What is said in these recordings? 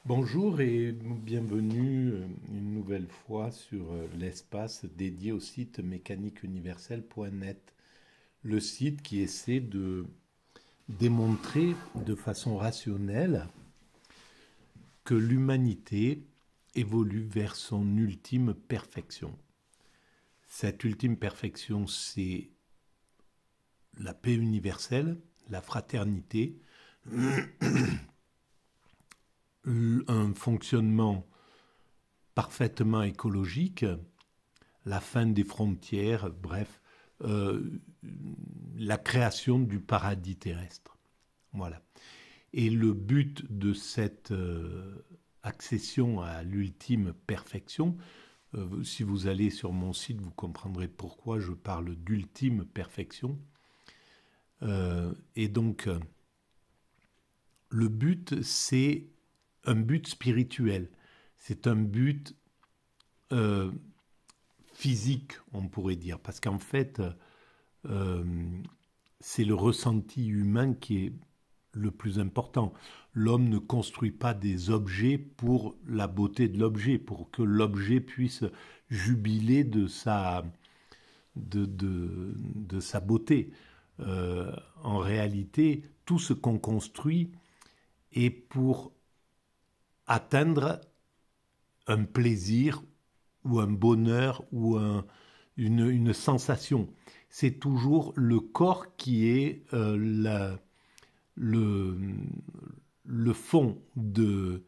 Bonjour et bienvenue une nouvelle fois sur l'espace dédié au site mécaniqueuniverselle.net, le site qui essaie de démontrer de façon rationnelle que l'humanité évolue vers son ultime perfection. Cette ultime perfection, c'est la paix universelle, la fraternité, un fonctionnement parfaitement écologique, la fin des frontières, bref, euh, la création du paradis terrestre. Voilà. Et le but de cette accession à l'ultime perfection, si vous allez sur mon site, vous comprendrez pourquoi je parle d'ultime perfection. Et donc, le but, c'est un but spirituel. C'est un but physique, on pourrait dire, parce qu'en fait, c'est le ressenti humain qui est le plus important. L'homme ne construit pas des objets pour la beauté de l'objet, pour que l'objet puisse jubiler de sa beauté. En réalité, tout ce qu'on construit est pour atteindre un plaisir ou un bonheur ou une sensation. C'est toujours le corps qui est le, le fond de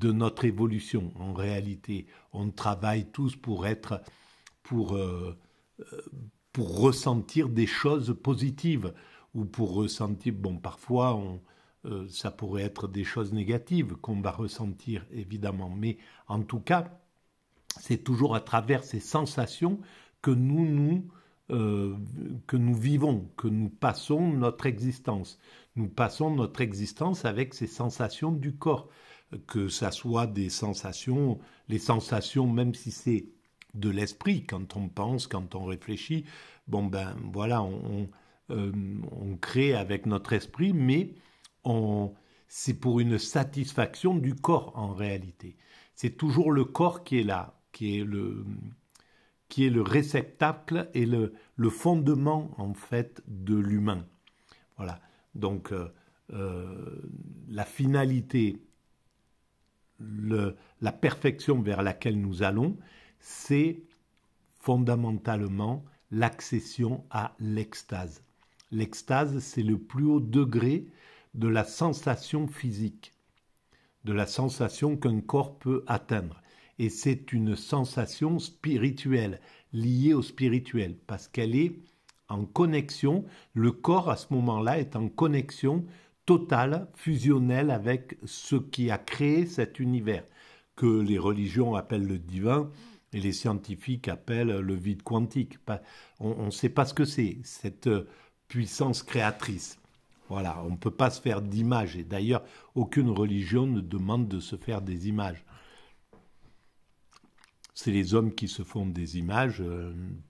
notre évolution. En réalité, on travaille tous pour être, pour, euh, pour ressentir des choses positives ou pour ressentir, bon, parfois, ça pourrait être des choses négatives qu'on va ressentir, évidemment, mais en tout cas, c'est toujours à travers ces sensations que que nous vivons, que nous passons notre existence. Nous passons notre existence avec ces sensations du corps, que ça soit des sensations, les sensations, même si c'est de l'esprit, quand on pense, quand on réfléchit, bon ben voilà, on crée avec notre esprit, mais c'est pour une satisfaction du corps en réalité. C'est toujours le corps qui est là, qui est le réceptacle et le fondement en fait de l'humain. Voilà. Donc la finalité, la perfection vers laquelle nous allons, c'est fondamentalement l'accession à l'extase. L'extase, c'est le plus haut degré de la sensation physique, de la sensation qu'un corps peut atteindre. Et c'est une sensation spirituelle, liée au spirituel, parce qu'elle est en connexion, le corps à ce moment-là est en connexion totale, fusionnelle avec ce qui a créé cet univers, que les religions appellent le divin et les scientifiques appellent le vide quantique. On ne sait pas ce que c'est, cette puissance créatrice. Voilà, on ne peut pas se faire d'images. Et d'ailleurs, aucune religion ne demande de se faire des images. C'est les hommes qui se font des images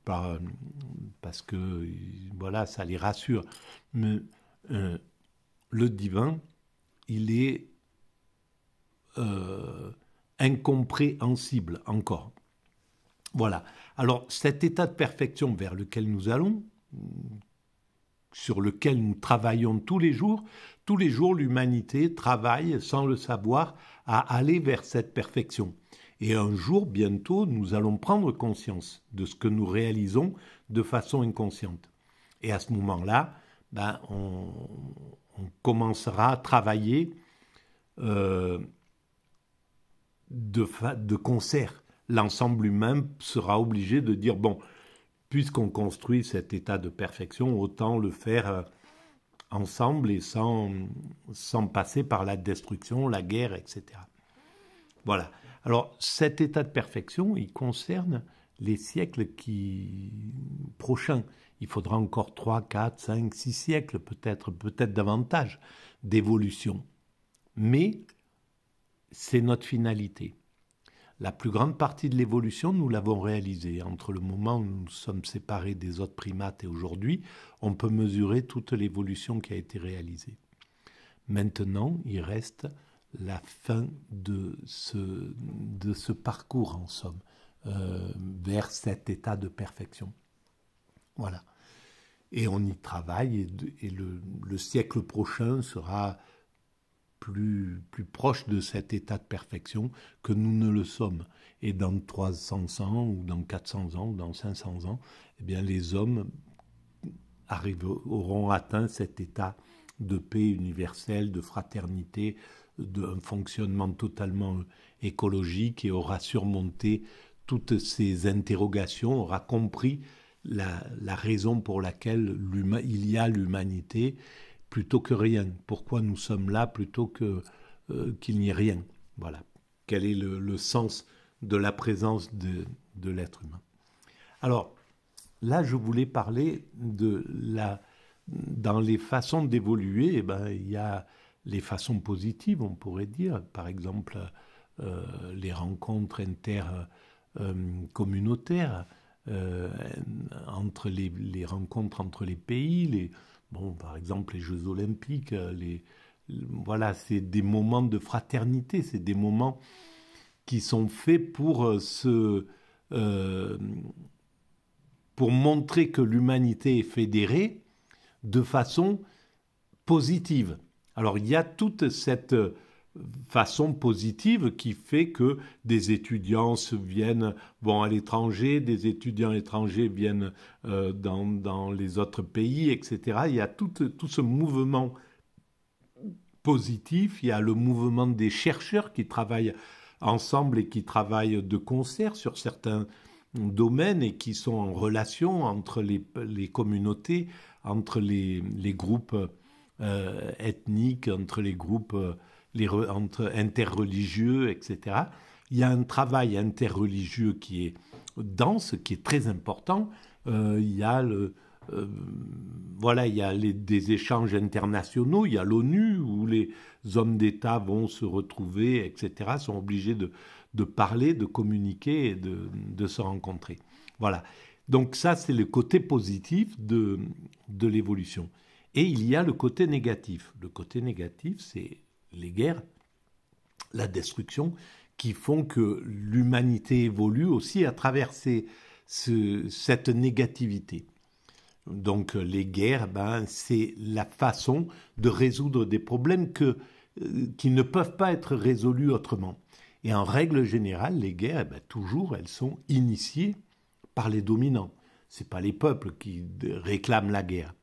parce que voilà, ça les rassure. Mais le divin, il est incompréhensible encore. Voilà. Alors cet état de perfection vers lequel nous allons, sur lequel nous travaillons tous les jours, l'humanité travaille sans le savoir à aller vers cette perfection. Et un jour, bientôt, nous allons prendre conscience de ce que nous réalisons de façon inconsciente. Et à ce moment-là, on commencera à travailler de concert. L'ensemble humain sera obligé de dire, bon, puisqu'on construit cet état de perfection, autant le faire ensemble et sans passer par la destruction, la guerre, etc. Voilà. Alors, cet état de perfection, il concerne les siècles prochains. Il faudra encore 3, 4, 5, 6 siècles, peut-être davantage d'évolution. Mais c'est notre finalité. La plus grande partie de l'évolution, nous l'avons réalisée. Entre le moment où nous sommes séparés des autres primates et aujourd'hui, on peut mesurer toute l'évolution qui a été réalisée. Maintenant, il reste la fin de ce parcours, en somme, vers cet état de perfection. Voilà. Et on y travaille, et le siècle prochain sera plus proche de cet état de perfection que nous ne le sommes. Et dans 300 ans, ou dans 400 ans, ou dans 500 ans, eh bien, les hommes auront atteint cet état de paix universelle, de fraternité, d'un fonctionnement totalement écologique, et aura surmonté toutes ces interrogations, aura compris la raison pour laquelle il y a l'humanité, plutôt que rien. Pourquoi nous sommes là plutôt qu'il n'y ait rien. Voilà. Quel est le sens de la présence de l'être humain. Alors, là, je voulais parler dans les façons d'évoluer, il y a les façons positives, on pourrait dire. Par exemple, les rencontres intercommunautaires, entre les rencontres entre les pays, par exemple les Jeux Olympiques, voilà, c'est des moments de fraternité, c'est des moments qui sont faits pour montrer que l'humanité est fédérée de façon positive. Alors il y a toute cette façon positive qui fait que des étudiants vont à l'étranger, des étudiants étrangers viennent dans les autres pays, etc. Il y a tout ce mouvement positif. Il y a le mouvement des chercheurs qui travaillent ensemble et qui travaillent de concert sur certains domaines et qui sont en relation entre les communautés, entre les groupes ethniques, entre les groupes entre interreligieux, etc. Il y a un travail interreligieux qui est dense, qui est très important. Il y a des échanges internationaux, il y a l'ONU où les hommes d'État vont se retrouver, etc., sont obligés de parler, de communiquer et de se rencontrer. Voilà. Donc ça, c'est le côté positif de l'évolution. Et il y a le côté négatif. Le côté négatif, c'est les guerres, la destruction, qui font que l'humanité évolue aussi à travers cette négativité. Donc les guerres, c'est la façon de résoudre des problèmes qui ne peuvent pas être résolus autrement. Et en règle générale, les guerres, toujours, elles sont initiées par les dominants. Ce n'est pas les peuples qui réclament la guerre.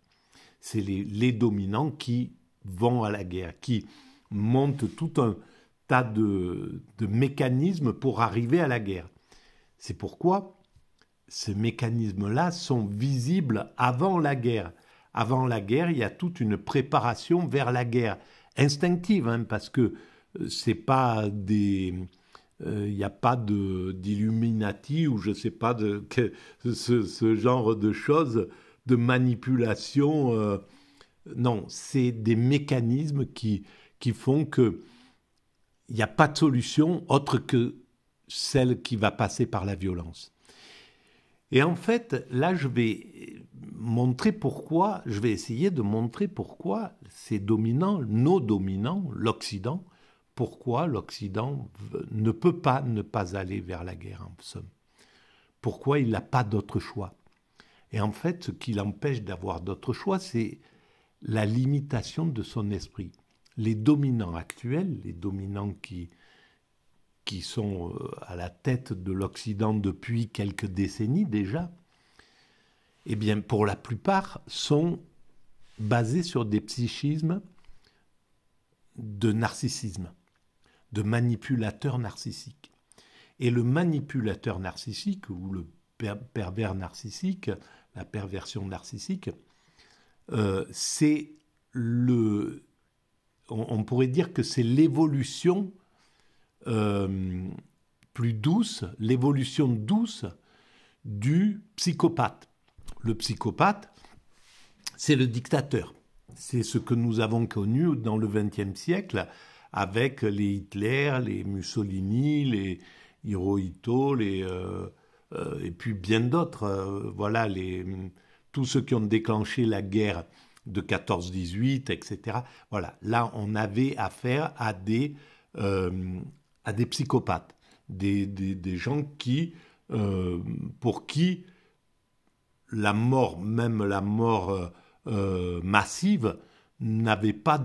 C'est les dominants qui vont à la guerre, qui montent tout un tas de mécanismes pour arriver à la guerre. C'est pourquoi ces mécanismes-là sont visibles avant la guerre. Avant la guerre, il y a toute une préparation vers la guerre, instinctive, parce que c'est pas il n'y a pas d'Illuminati ou je ne sais pas ce genre de choses, de manipulation. Non, c'est des mécanismes qui font qu'il n'y a pas de solution autre que celle qui va passer par la violence. Et en fait, là, je vais essayer de montrer pourquoi ces dominants, nos dominants, l'Occident, pourquoi l'Occident ne peut pas ne pas aller vers la guerre, en somme. Pourquoi il n'a pas d'autre choix. Et en fait, ce qui l'empêche d'avoir d'autre choix, c'est la limitation de son esprit. Les dominants actuels, les dominants qui sont à la tête de l'Occident depuis quelques décennies déjà, eh bien, pour la plupart, sont basés sur des psychismes de narcissisme, de manipulateurs narcissiques. Et le manipulateur narcissique, ou le pervers narcissique, la perversion narcissique, on pourrait dire que c'est l'évolution plus douce, l'évolution douce du psychopathe. Le psychopathe, c'est le dictateur. C'est ce que nous avons connu dans le XXe siècle avec les Hitler, les Mussolini, les Hirohito, et puis bien d'autres. Voilà, tous ceux qui ont déclenché la guerre de 14-18, etc. Voilà, là, on avait affaire à des à des psychopathes, des gens pour qui la mort, même la mort massive, n'avait pas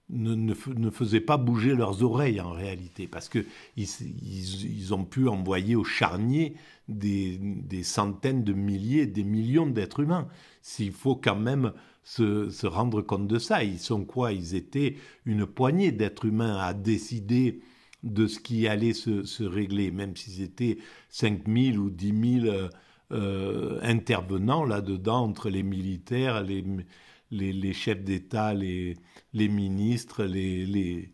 ne faisait pas bouger leurs oreilles en réalité, parce qu'ils ont pu envoyer au charnier des centaines de milliers, des millions d'êtres humains. S'il faut quand même se rendre compte de ça. Ils sont quoi? Ils étaient une poignée d'êtres humains à décider de ce qui allait se régler, même s'ils étaient 5000 ou 10 000 intervenants là-dedans, entre les militaires, les chefs d'État, les ministres, les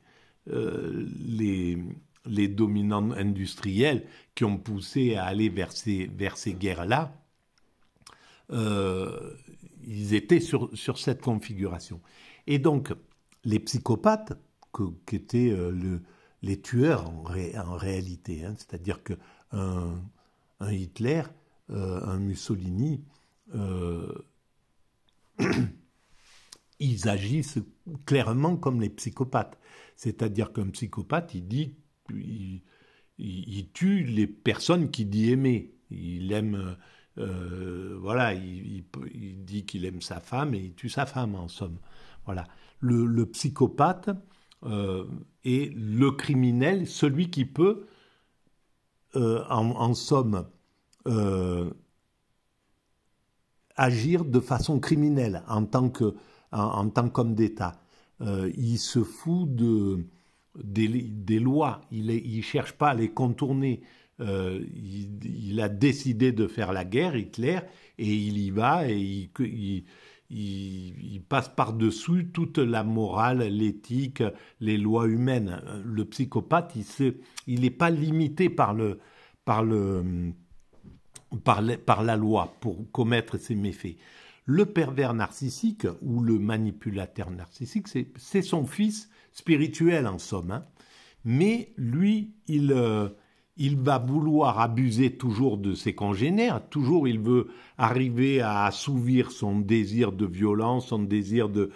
dominants industriels qui ont poussé à aller vers ces guerres-là, ils étaient sur cette configuration. Et donc, les psychopathes, qui étaient les tueurs en réalité, hein, c'est-à-dire qu'un Hitler, un Mussolini, ils agissent clairement comme les psychopathes. C'est-à-dire qu'un psychopathe, il tue les personnes qu'il dit aimer. Il aime, voilà, il dit qu'il aime sa femme et il tue sa femme, en somme. Voilà. Le psychopathe est le criminel, celui qui peut, en somme, agir de façon criminelle en tant qu'homme d'État. Il se fout des lois, il cherche pas à les contourner. Il a décidé de faire la guerre, Hitler, et il y va et il passe par-dessus toute la morale, l'éthique, les lois humaines. Le psychopathe, il n'est pas limité par la loi pour commettre ses méfaits. Le pervers narcissique ou le manipulateur narcissique, c'est son fils spirituel en somme. Hein. Mais lui, il va vouloir abuser toujours de ses congénères, toujours il veut arriver à assouvir son désir de violence, son désir de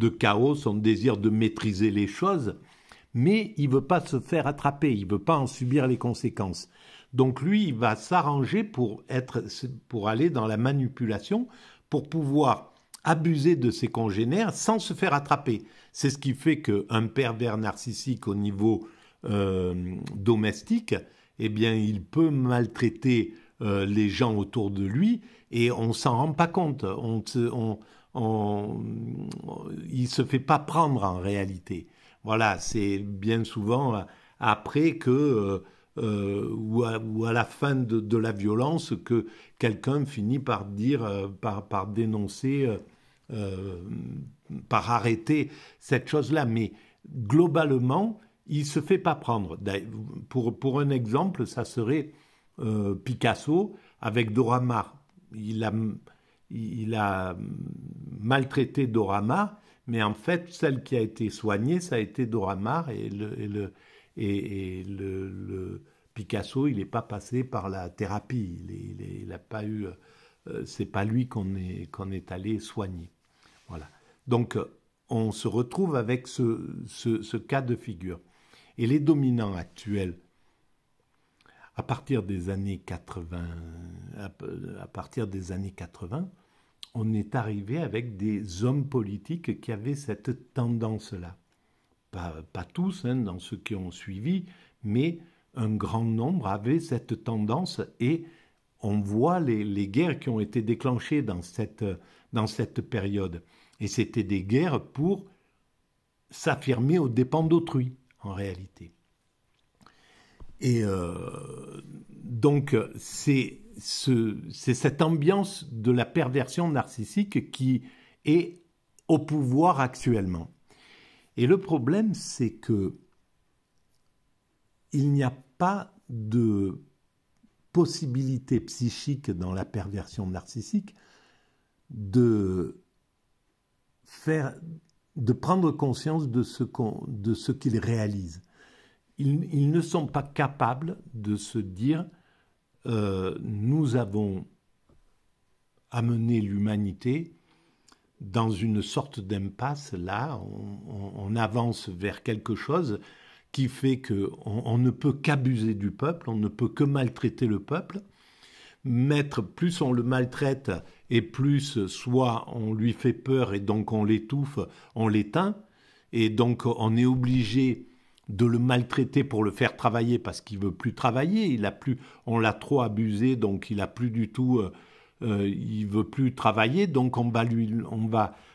chaos, son désir de maîtriser les choses, mais il ne veut pas se faire attraper, il ne veut pas en subir les conséquences. Donc lui, il va s'arranger pour aller dans la manipulation, pour pouvoir abuser de ses congénères sans se faire attraper. C'est ce qui fait qu'un pervers narcissique au niveau domestique, eh bien, il peut maltraiter les gens autour de lui et on s'en rend pas compte. Il se fait pas prendre en réalité. Voilà, c'est bien souvent après que ou à la fin de la violence que quelqu'un finit par dire, par dénoncer, par arrêter cette chose-là. Mais globalement, il ne se fait pas prendre. Pour un exemple, ça serait Picasso avec Dora Maar. Il a maltraité Dora Maar, mais en fait, celle qui a été soignée, ça a été Dora Maar et le Picasso, il n'est pas passé par la thérapie. Il n'a pas eu. C'est pas lui qu'on est allé soigner. Voilà. Donc, on se retrouve avec ce cas de figure. Et les dominants actuels, à partir des années 80, on est arrivé avec des hommes politiques qui avaient cette tendance-là. Pas tous, hein, dans ceux qui ont suivi, mais un grand nombre avaient cette tendance et on voit les guerres qui ont été déclenchées dans cette période. Et c'était des guerres pour s'affirmer aux dépens d'autrui, en réalité. Et donc, c'est cette ambiance de la perversion narcissique qui est au pouvoir actuellement. Et le problème, c'est que il n'y a pas de possibilité psychique dans la perversion narcissique de prendre conscience de ce qu'ils réalisent. Ils ne sont pas capables de se dire nous avons amené l'humanité dans une sorte d'impasse. Là, on avance vers quelque chose qui fait qu'on ne peut qu'abuser du peuple, on ne peut que maltraiter le peuple. Plus on le maltraite et plus soit on lui fait peur et donc on l'étouffe, on l'éteint. Et donc on est obligé de le maltraiter pour le faire travailler parce qu'il veut plus travailler. On l'a trop abusé, donc il a plus du tout... il veut plus travailler, donc on va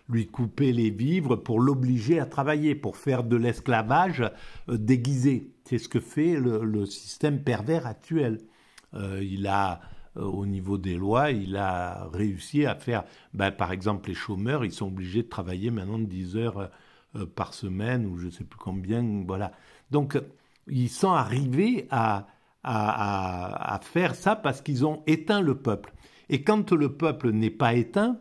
lui couper les vivres pour l'obliger à travailler, pour faire de l'esclavage déguisé. C'est ce que fait le système pervers actuel. Au niveau des lois, il a réussi à faire... par exemple, les chômeurs, ils sont obligés de travailler maintenant 10 heures par semaine, ou je ne sais plus combien, voilà. Donc, ils sont arrivés à faire ça parce qu'ils ont éteint le peuple. Et quand le peuple n'est pas éteint,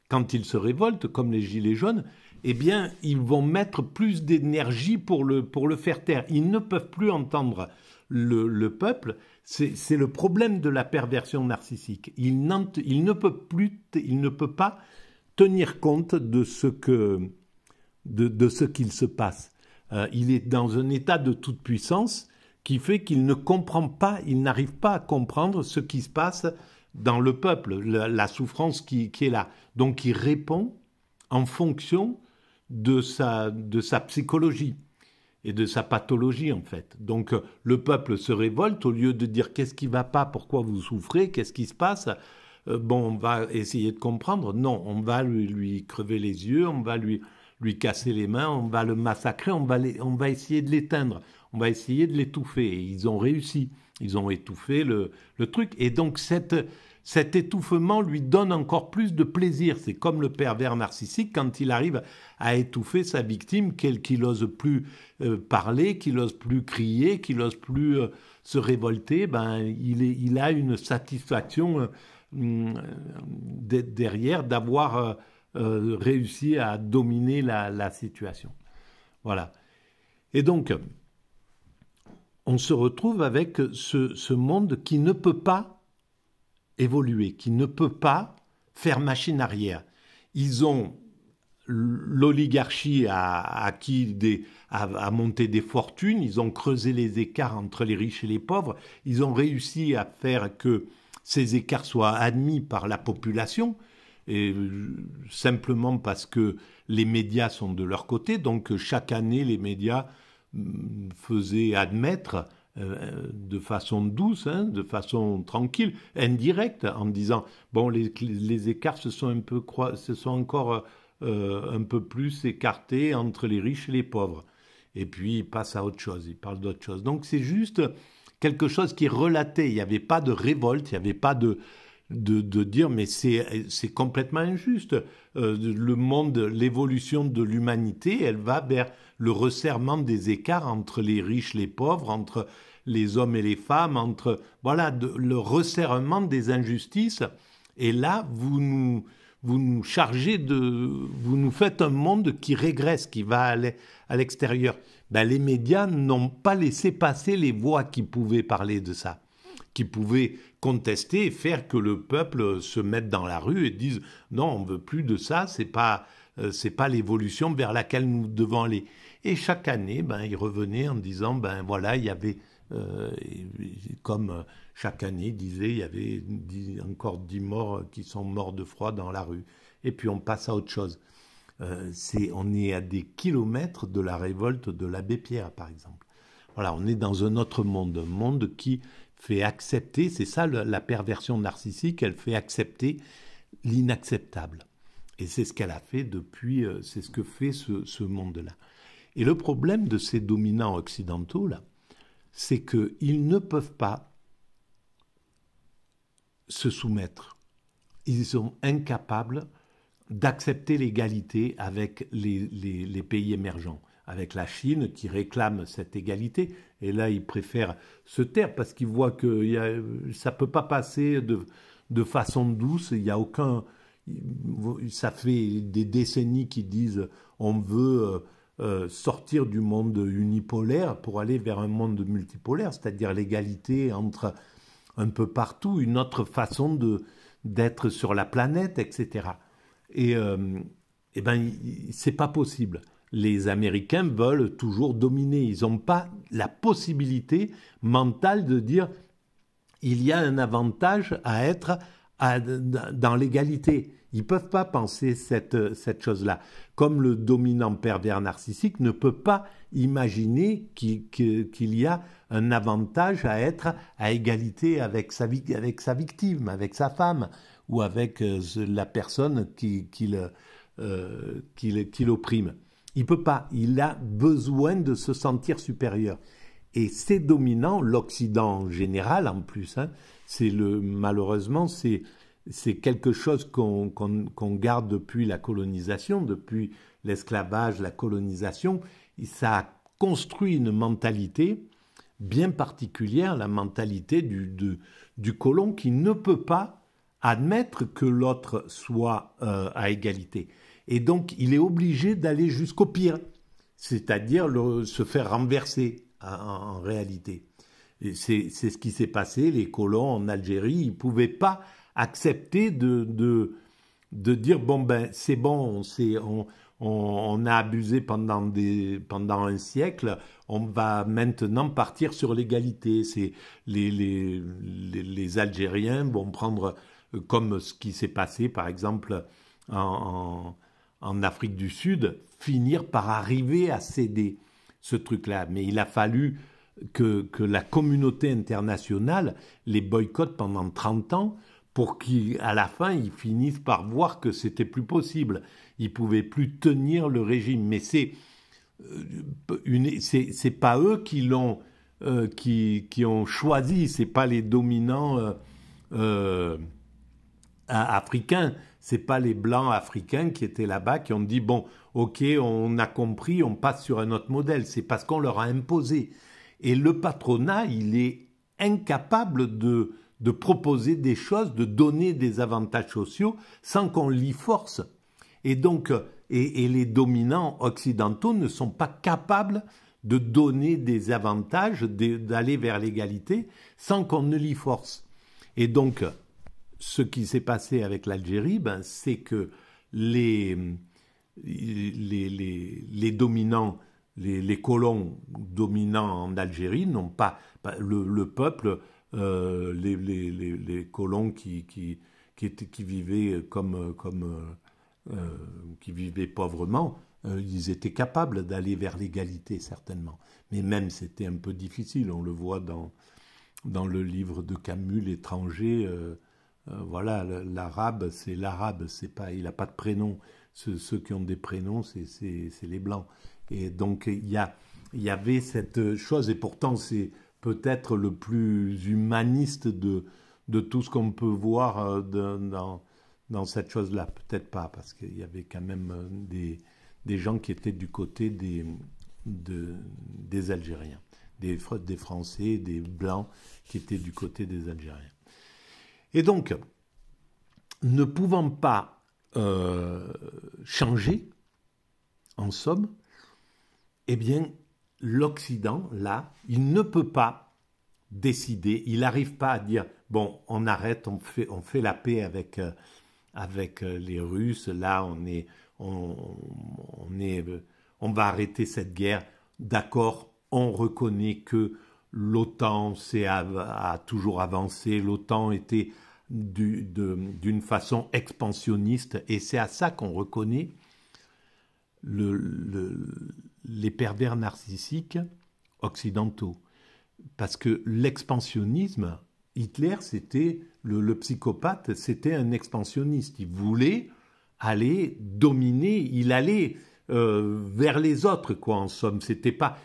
quand il se révolte, comme les Gilets jaunes, eh bien, ils vont mettre plus d'énergie pour le faire taire. Ils ne peuvent plus entendre le peuple. C'est le problème de la perversion narcissique. Il ne peut pas tenir compte de ce qu'il se passe. Il est dans un état de toute puissance qui fait qu'il ne comprend pas, il n'arrive pas à comprendre ce qui se passe dans le peuple, la souffrance qui est là. Donc il répond en fonction de sa psychologie et de sa pathologie, en fait. Donc le peuple se révolte, au lieu de dire qu'est-ce qui ne va pas, pourquoi vous souffrez, qu'est-ce qui se passe, on va essayer de comprendre. Non, on va lui crever les yeux, on va lui casser les mains, on va le massacrer, on va essayer de l'éteindre, on va essayer de l'étouffer. Et ils ont réussi, ils ont étouffé le truc. Et donc cet étouffement lui donne encore plus de plaisir. C'est comme le pervers narcissique quand il arrive à étouffer sa victime, qu'il n'ose plus parler, qu'il n'ose plus crier, qu'il n'ose plus se révolter. Il a une satisfaction derrière d'avoir réussi à dominer la situation. Voilà. Et donc, on se retrouve avec ce monde qui ne peut pas évoluer, qui ne peut pas faire machine arrière. L'oligarchie a monté des fortunes, ils ont creusé les écarts entre les riches et les pauvres, ils ont réussi à faire que ces écarts soient admis par la population, et simplement parce que les médias sont de leur côté. Donc chaque année, les médias faisaient admettre de façon douce, de façon tranquille, indirecte, en disant bon, les écarts se sont encore un peu plus écartés entre les riches et les pauvres. Et puis ils passent à autre chose, ils parlent d'autre chose. Donc c'est juste quelque chose qui est relaté. Il n'y avait pas de révolte, il n'y avait pas de dire mais c'est complètement injuste. Le monde, l'évolution de l'humanité, elle va vers le resserrement des écarts entre les riches, les pauvres, entre les hommes et les femmes, le resserrement des injustices. Et là, vous nous faites un monde qui régresse, qui va aller à l'extérieur. Les médias n'ont pas laissé passer les voix qui pouvaient parler de ça, qui pouvaient contester et faire que le peuple se mette dans la rue et dise non, on veut plus de ça, c'est pas l'évolution vers laquelle nous devons aller. Et chaque année, ils revenaient en disant il y avait comme chaque année disait, il y avait encore 10 morts qui sont morts de froid dans la rue. Et puis on passe à autre chose. On est à des kilomètres de la révolte de l'abbé Pierre, par exemple. Voilà, on est dans un autre monde, un monde qui fait accepter, c'est ça la perversion narcissique, elle fait accepter l'inacceptable. Et c'est ce qu'elle a fait depuis, c'est ce que fait ce monde-là. Et le problème de ces dominants occidentaux, là, c'est qu'ils ne peuvent pas se soumettre. Ils sont incapables d'accepter l'égalité avec les pays émergents, avec la Chine qui réclame cette égalité. Et là, ils préfèrent se taire parce qu'ils voient que ça ne peut pas passer de façon douce. Il y a aucun... Ça fait des décennies qu'ils disent on veut sortir du monde unipolaire pour aller vers un monde multipolaire, c'est-à-dire l'égalité entre un peu partout, une autre façon d'être sur la planète, etc. Et eh ben, c'est pas possible. Les Américains veulent toujours dominer. Ils n'ont pas la possibilité mentale de dire il y a un avantage à être dans l'égalité. Ils ne peuvent pas penser cette chose-là. Comme le dominant pervers narcissique ne peut pas imaginer qu'il y a un avantage à être à égalité avec sa victime, avec sa femme, ou avec la personne qui l'opprime. Il ne peut pas. Il a besoin de se sentir supérieur. Et ces dominants, l'Occident en général en plus, hein, malheureusement, c'est quelque chose qu'on garde depuis la colonisation, depuis l'esclavage, la colonisation. Et ça a construit une mentalité bien particulière, la mentalité du colon qui ne peut pas admettre que l'autre soit à égalité. Et donc, il est obligé d'aller jusqu'au pire, c'est-à-dire se faire renverser en réalité. C'est ce qui s'est passé, les colons en Algérie, ils ne pouvaient pas accepter de dire bon ben c'est bon, on a abusé pendant un siècle, on va maintenant partir sur l'égalité. C'est les Algériens vont prendre comme ce qui s'est passé par exemple en Afrique du Sud, finir par arriver à céder ce truc-là. Mais il a fallu que la communauté internationale les boycotte pendant 30 ans pour qu'à la fin, ils finissent par voir que c'était plus possible. Ils ne pouvaient plus tenir le régime. Mais c'est pas eux qui ont choisi, c'est pas les dominants africains, c'est pas les blancs africains qui étaient là-bas qui ont dit bon, ok, on a compris, on passe sur un autre modèle. C'est parce qu'on leur a imposé. Et le patronat, il est incapable de proposer des choses, de donner des avantages sociaux sans qu'on l'y force. Et donc, et les dominants occidentaux ne sont pas capables de donner des avantages, d'aller vers l'égalité sans qu'on ne l'y force. Et donc, ce qui s'est passé avec l'Algérie, ben, c'est que les dominants, les colons dominants en Algérie n'ont pas le peuple, les colons qui vivaient qui vivaient pauvrement, ils étaient capables d'aller vers l'égalité certainement. Mais même c'était un peu difficile. On le voit dans le livre de Camus, L'étranger. Voilà, l'arabe, c'est l'arabe, c'est pas, il n'a pas de prénom. Ceux qui ont des prénoms, c'est les blancs. Et donc il y avait cette chose, et pourtant c'est peut-être le plus humaniste de tout ce qu'on peut voir dans cette chose-là. Peut-être pas, parce qu'il y avait quand même des gens qui étaient du côté des Algériens, des Français, des Blancs qui étaient du côté des Algériens. Et donc, ne pouvant pas changer, en somme, eh bien, l'Occident, là, il ne peut pas décider, il n'arrive pas à dire, bon, on arrête, on fait la paix avec les Russes, là, on va arrêter cette guerre, d'accord, on reconnaît que l'OTAN a toujours avancé, l'OTAN était d'une façon expansionniste, et c'est à ça qu'on reconnaît les pervers narcissiques occidentaux. Parce que l'expansionnisme, Hitler, c'était le psychopathe, c'était un expansionniste. Il voulait aller dominer, il allait vers les autres, quoi, en somme.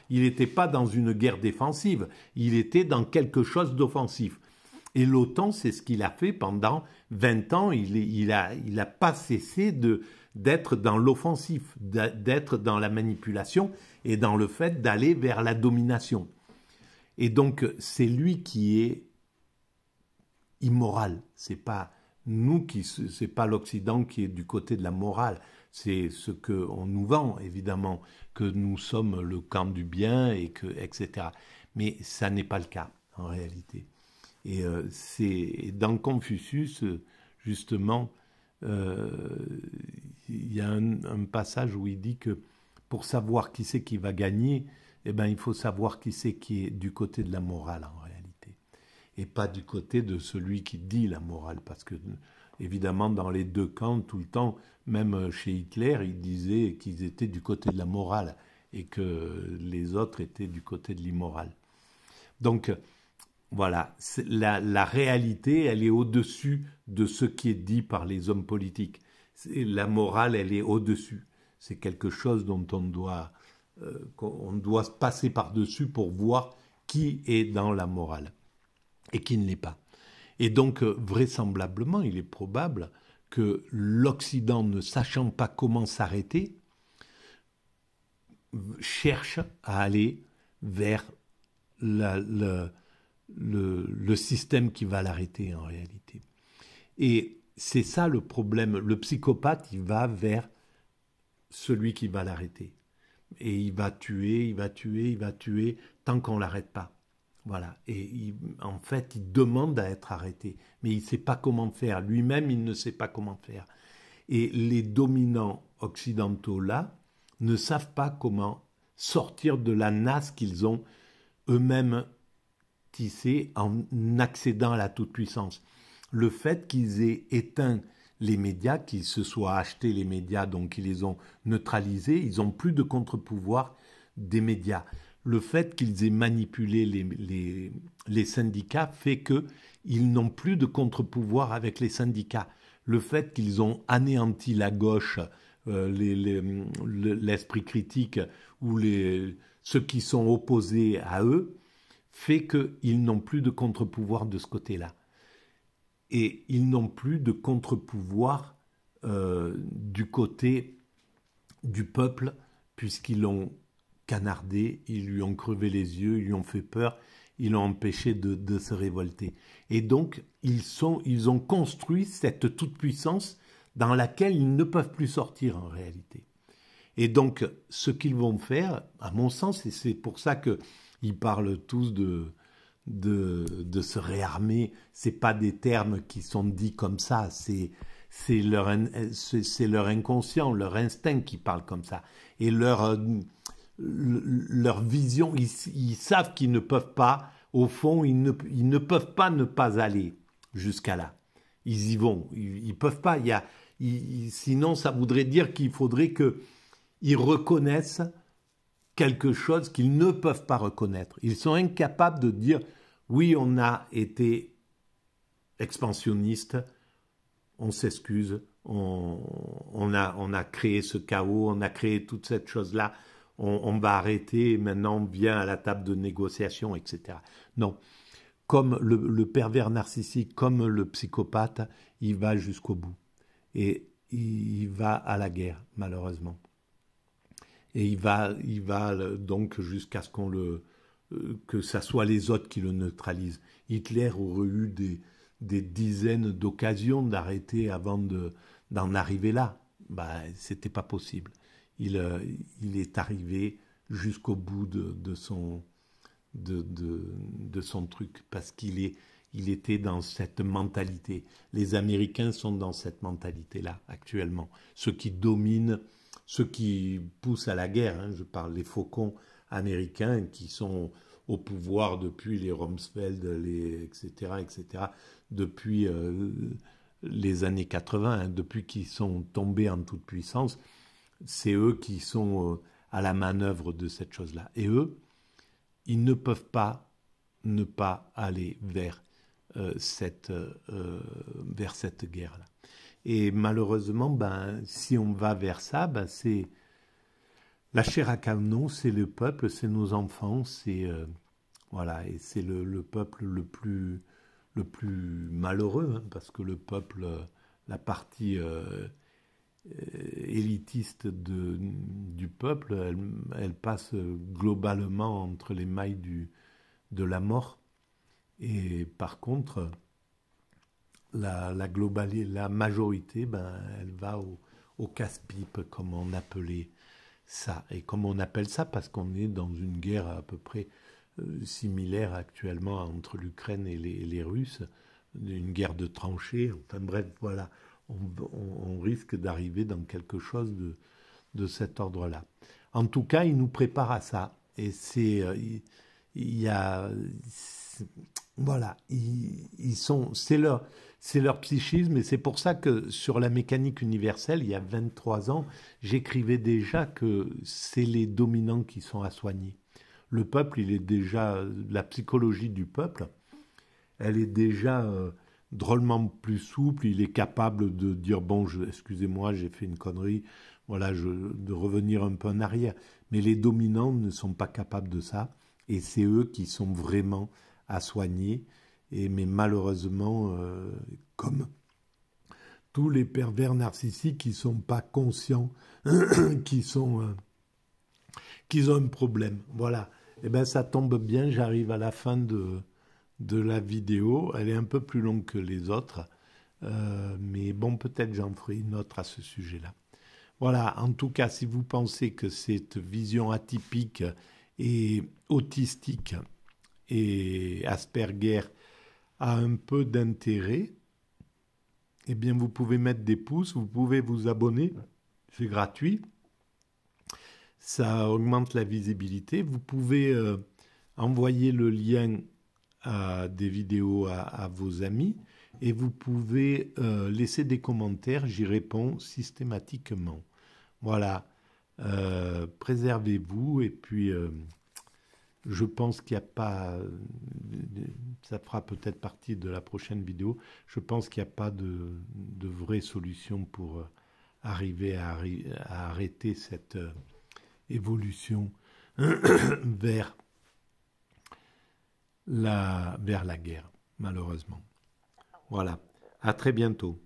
Il n'était pas dans une guerre défensive, il était dans quelque chose d'offensif. Et l'OTAN, c'est ce qu'il a fait pendant 20 ans. Il a pas cessé d'être dans l'offensif, d'être dans la manipulation et dans le fait d'aller vers la domination. Et donc, c'est lui qui est immoral. C'est pas c'est pas l'Occident qui est du côté de la morale. C'est ce qu'on nous vend, évidemment, que nous sommes le camp du bien, etc. Mais ça n'est pas le cas, en réalité. Et c'est dans Confucius, justement, il y a un passage où il dit que pour savoir qui c'est qui va gagner, eh ben, il faut savoir qui c'est qui est du côté de la morale en réalité, et pas du côté de celui qui dit la morale, parce que évidemment dans les deux camps tout le temps, même chez Hitler, il disait qu'ils étaient du côté de la morale et que les autres étaient du côté de l'immoral. Donc voilà, la réalité, elle est au-dessus de ce qui est dit par les hommes politiques. La morale, elle est au-dessus. C'est quelque chose dont on doit passer par-dessus pour voir qui est dans la morale et qui ne l'est pas. Et donc, vraisemblablement, il est probable que l'Occident, ne sachant pas comment s'arrêter, cherche à aller vers le système qui va l'arrêter en réalité. Et c'est ça le problème. Le psychopathe, il va vers celui qui va l'arrêter. Et il va tuer, il va tuer, il va tuer, tant qu'on ne l'arrête pas. Voilà. Et en fait, il demande à être arrêté. Mais il ne sait pas comment faire. Lui-même, il ne sait pas comment faire. Et les dominants occidentaux, là, ne savent pas comment sortir de la nasse qu'ils ont eux-mêmes tissée en accédant à la toute-puissance. Le fait qu'ils aient éteint les médias, qu'ils se soient achetés les médias, donc qu'ils les ont neutralisés, ils n'ont plus de contre-pouvoir des médias. Le fait qu'ils aient manipulé les syndicats fait qu'ils n'ont plus de contre-pouvoir avec les syndicats. Le fait qu'ils ont anéanti la gauche, l'esprit critique ou ceux qui sont opposés à eux, fait qu'ils n'ont plus de contre-pouvoir de ce côté-là. Et ils n'ont plus de contre-pouvoir du côté du peuple, puisqu'ils l'ont canardé, ils lui ont crevé les yeux, ils lui ont fait peur, ils l'ont empêché de se révolter. Et donc, ils ont construit cette toute-puissance dans laquelle ils ne peuvent plus sortir en réalité. Et donc, ce qu'ils vont faire, à mon sens, et c'est pour ça qu'ils parlent tous de se réarmer, c'est pas des termes qui sont dits comme ça, c'est leur inconscient, leur instinct qui parle comme ça. Et leur vision, ils savent qu'ils ne peuvent pas, au fond, ils ne peuvent pas ne pas aller jusqu'à là. Ils y vont, ils peuvent pas. Sinon, ça voudrait dire qu'il faudrait qu'ils reconnaissent quelque chose qu'ils ne peuvent pas reconnaître. Ils sont incapables de dire « oui, on a été expansionniste, on s'excuse, on a créé ce chaos, on a créé toute cette chose-là, on va arrêter, maintenant on vient à la table de négociation, etc. » Non, comme le pervers narcissique, comme le psychopathe, il va jusqu'au bout. Et il va à la guerre, malheureusement. Et il va donc jusqu'à ce que ça soit les autres qui le neutralisent. Hitler aurait eu des dizaines d'occasions d'arrêter avant d'en arriver là. C'était pas possible. Il est arrivé jusqu'au bout de son truc parce qu'il était dans cette mentalité. Les Américains sont dans cette mentalité-là actuellement. Ceux qui dominent, ceux qui poussent à la guerre, je parle des faucons américains qui sont au pouvoir depuis les Rumsfeld, etc., depuis les années 80, depuis qu'ils sont tombés en toute puissance, c'est eux qui sont à la manœuvre de cette chose-là. Et eux, ils ne peuvent pas ne pas aller vers cette guerre-là. Et malheureusement, si on va vers ça, c'est la chair à canon, c'est le peuple, c'est nos enfants, voilà, et c'est le peuple le plus malheureux, parce que le peuple, la partie élitiste du peuple, elle passe globalement entre les mailles de la mort. Et par contre, la majorité, elle va au casse-pipe, comme on appelait ça. Et comme on appelle ça, parce qu'on est dans une guerre à peu près similaire actuellement entre l'Ukraine et les Russes, une guerre de tranchées. Enfin bref, voilà. on risque d'arriver dans quelque chose de cet ordre-là. En tout cas, il nous prépare à ça. Et c'est, il y a, voilà, c'est leur psychisme. Et c'est pour ça que sur la mécanique universelle, il y a 23 ans, j'écrivais déjà que c'est les dominants qui sont à soigner. Le peuple, il est déjà, la psychologie du peuple, elle est déjà drôlement plus souple. Il est capable de dire, bon, excusez-moi, j'ai fait une connerie, voilà, de revenir un peu en arrière. Mais les dominants ne sont pas capables de ça, et c'est eux qui sont vraiment à soigner. Mais malheureusement, comme tous les pervers narcissiques qui ne sont pas conscients qu'ils ont un problème. Voilà. Et bien, ça tombe bien, j'arrive à la fin de la vidéo. Elle est un peu plus longue que les autres, mais bon, peut-être j'en ferai une autre à ce sujet-là. Voilà, en tout cas, si vous pensez que cette vision atypique et autistique et Asperger a un peu d'intérêt, eh bien, vous pouvez mettre des pouces, vous pouvez vous abonner, c'est gratuit. Ça augmente la visibilité. Vous pouvez envoyer le lien à des vidéos à vos amis et vous pouvez laisser des commentaires, j'y réponds systématiquement. Voilà, préservez-vous et puis je pense qu'il n'y a pas, ça fera peut-être partie de la prochaine vidéo, je pense qu'il n'y a pas de vraie solution pour arriver à arrêter cette évolution vers la guerre, malheureusement. Voilà, à très bientôt.